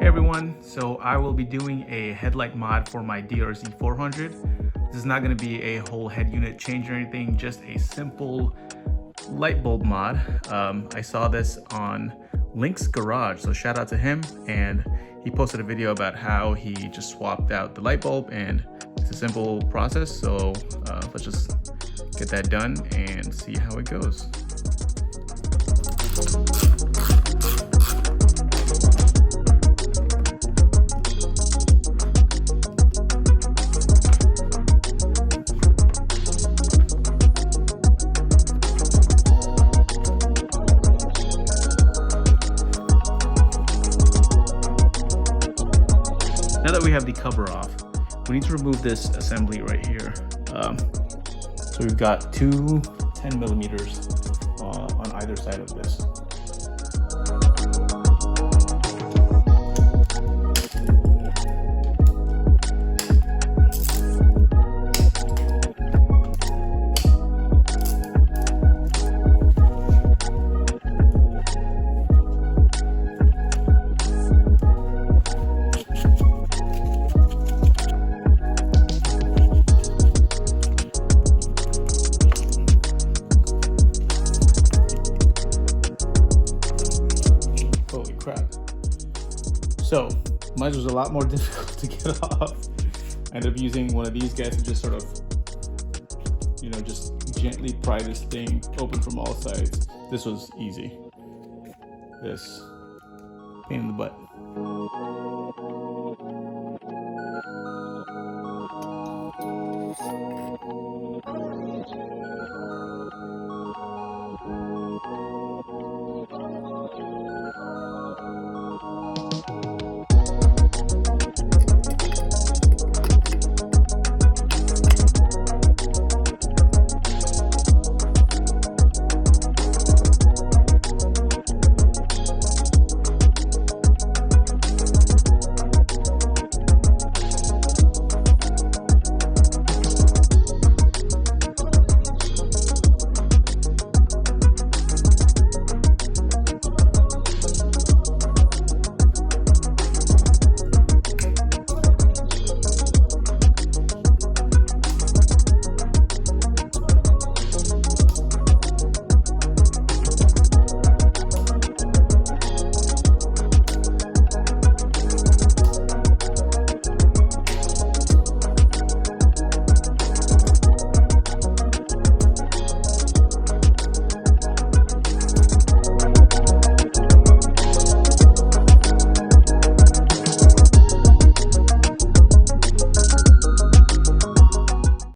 everyone, so I will be doing a headlight mod for my DRZ 400. This is not going to be a whole head unit change or anything, just a simple light bulb mod. I saw this on Link's Garage, so shout out to him, and he posted a video about how he just swapped out the light bulb, and it's a simple process. So let's just get that done and see how it goes. Now that we have the cover off, we need to remove this assembly right here. So we've got two 10mm on either side of this. So mine was a lot more difficult to get off. I ended up using one of these guys to just sort of, just gently pry this thing open from all sides. This was easy. This pain in the butt.